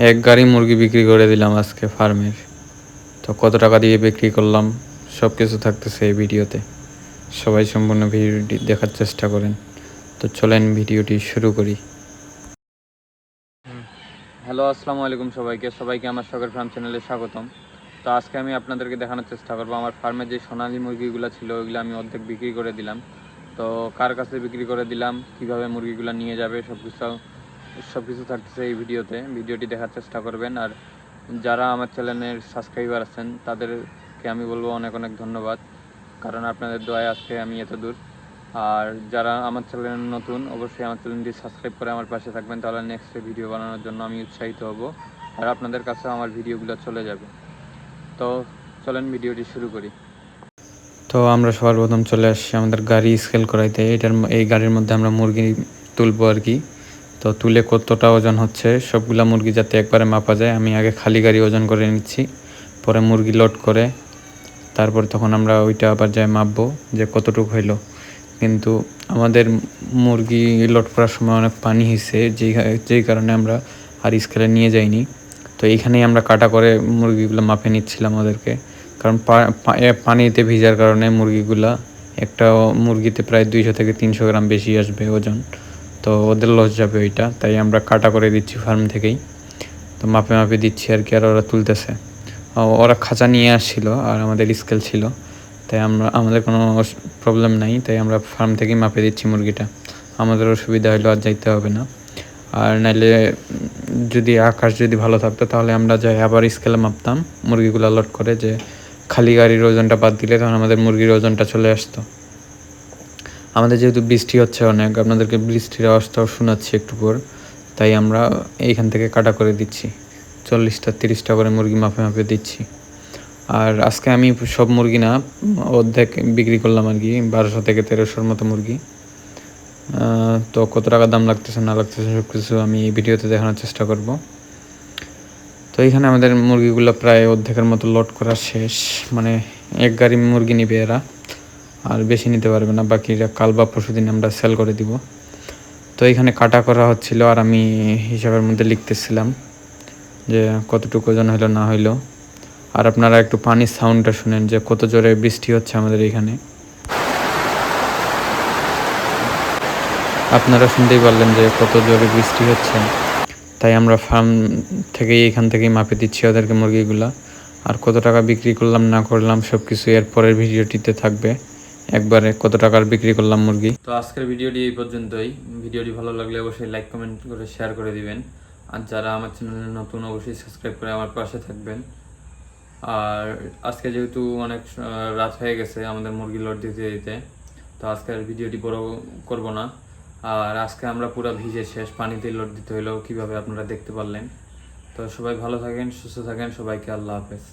এক গাড়ি মুরগি বিক্রি করে দিলাম আজকে ফার্মের। তো কত টাকা দিয়ে বিক্রি করলাম সব কিছু থাকতেছে এই ভিডিওতে। সবাই সম্পূর্ণ ভিডিওটি দেখার চেষ্টা করেন। তো চলেন ভিডিওটি শুরু করি। হ্যালো, আসসালামু আলাইকুম সবাইকে আমার শখের ফার্ম চ্যানেলে স্বাগতম। তো আজকে আমি আপনাদেরকে দেখানোর চেষ্টা করবো আমার ফার্মে যে সোনালী মুরগিগুলো ছিল ওইগুলো আমি অর্ধেক বিক্রি করে দিলাম। তো কার কাছে বিক্রি করে দিলাম, কিভাবে মুরগিগুলো নিয়ে যাবে, সব কিছু থাকতেছে এই ভিডিওটি দেখার চেষ্টা করবেন। আর যারা আমার চ্যানেলের সাবস্ক্রাইবার আছেন তাদেরকে আমি বলবো অনেক অনেক ধন্যবাদ, কারণ আপনাদের দয়ায় আজকে আমি এত দূর। আর যারা আমার চ্যানেলে নতুন অবশ্যই আমার চ্যানেলটি সাবস্ক্রাইব করে আমার পাশে থাকবেন, তাহলে নেক্সট ভিডিও বানানোর জন্য আমি উৎসাহিত হব আর আপনাদের কাছে আমার ভিডিওগুলো চলে যাবে। তো চলেন ভিডিওটি শুরু করি। তো আমরা সবার প্রথম চলে আসছি আমাদের গাড়ি স্কেল করাইতে। এই গাড়ির মধ্যে আমরা মুরগি তুলবো আর কি। তো তুলে কতটা ওজন হচ্ছে সবগুলা মুরগি যাতে একবারে মাপা যায়, আমি আগে খালি গাড়ি ওজন করে নিচ্ছি, পরে মুরগি লোড করে তারপর তখন আমরা ওইটা আবার যাই মাপবো যে কতটুকু হইলো। কিন্তু আমাদের মুরগি লোড করার সময় অনেক পানি হয়েছে, যেই কারণে আমরা আর স্কেলে নিয়ে যাইনি। তো এইখানেই আমরা কাটা করে মুরগিগুলো মাপে নিচ্ছিলাম ওদেরকে, কারণ পানিতে ভিজার কারণে মুরগিগুলা একটা মুরগিতে প্রায় 200 থেকে 300 গ্রাম বেশি আসবে ওজন। তো ওদের লস যাবে ওইটা, তাই আমরা কাটা করে দিচ্ছি ফার্ম থেকেই। তো মাপে দিচ্ছি আর কি, আর ওরা তুলতেছে। ওরা খাঁচা নিয়ে আসছিল আর আমাদের স্কেল ছিল, তাই আমাদের কোনো প্রবলেম নাই, তাই আমরা ফার্ম থেকেই মাপে দিচ্ছি মুরগিটা। আমাদের অসুবিধা হলো আর যাইতে হবে না। আর নাইলে যদি আকাশ যদি ভালো থাকতো তাহলে আমরা যাই আবার স্কেলে মাপতাম মুরগিগুলো লোড করে, যে খালি গাড়ির ওজনটা বাদ দিলে তখন আমাদের মুরগির ওজনটা চলে আসতো। আমাদের যেহেতু বৃষ্টি হচ্ছে অনেক, আপনাদেরকে বৃষ্টির আওয়াজটাও শোনাচ্ছি একটু পর, তাই আমরা এইখান থেকে কাটা করে দিচ্ছি। 40টা 30টা করে মুরগি মাপে দিচ্ছি। আর আজকে আমি সব মুরগি না, অর্ধেক বিক্রি করলাম আর কি, 1200 থেকে 1300-র মতো মুরগি। তো কত টাকা দাম লাগতেছে না লাগতেছে সব কিছু আমি এই ভিডিওতে দেখানোর চেষ্টা করব। তো এইখানে আমাদের মুরগিগুলো প্রায় অর্ধেকের মতো লোড করা শেষ, মানে এক গাড়ি মুরগি নিবে এরা, আর বেশি নিতে পারবে না, বাকিরা কাল বা পরশু দিন আমরা সেল করে দিব। তো এইখানে কাটা করা হচ্ছিল আর আমি হিসাবের মধ্যে লিখতেছিলাম যে কতটুকু ওজন হইলো না হইলো। আর আপনারা একটু পানির সাউন্ডটা শুনেন যে কত জোরে বৃষ্টি হচ্ছে আমাদের এইখানে। আপনারা শুনতেই পারলেন যে কত জোরে বৃষ্টি হচ্ছে, তাই আমরা ফার্ম থেকেই এখান থেকেই মাপে দিচ্ছি ওদেরকে মুরগিগুলা। আর কত টাকা বিক্রি করলাম না করলাম সব কিছু এর পরের ভিডিওটিতে থাকবে, একবারে কত টাকার বিক্রি করলাম মুরগি। তো আজকের ভিডিওটি এই পর্যন্তই। ভিডিওটি ভালো লাগলে অবশ্যই লাইক কমেন্ট করে শেয়ার করে দিবেন। আর যারা আমার চ্যানেলে নতুন অবশ্যই সাবস্ক্রাইব করে আমার পাশে থাকবেন। আর আজকে যেহেতু অনেক রাত হয়ে গেছে আমাদের মুরগি লোড দিতে দিতে, তো আজকের ভিডিওটি বড় করব না। আর আজকে আমরা পুরো ভিজে শেষ, পানিতে লোড দিতে হইলেও কীভাবে আপনারা দেখতে পারলেন। তো সবাই ভালো থাকেন, সুস্থ থাকেন, সবাইকে আল্লাহ হাফেজ।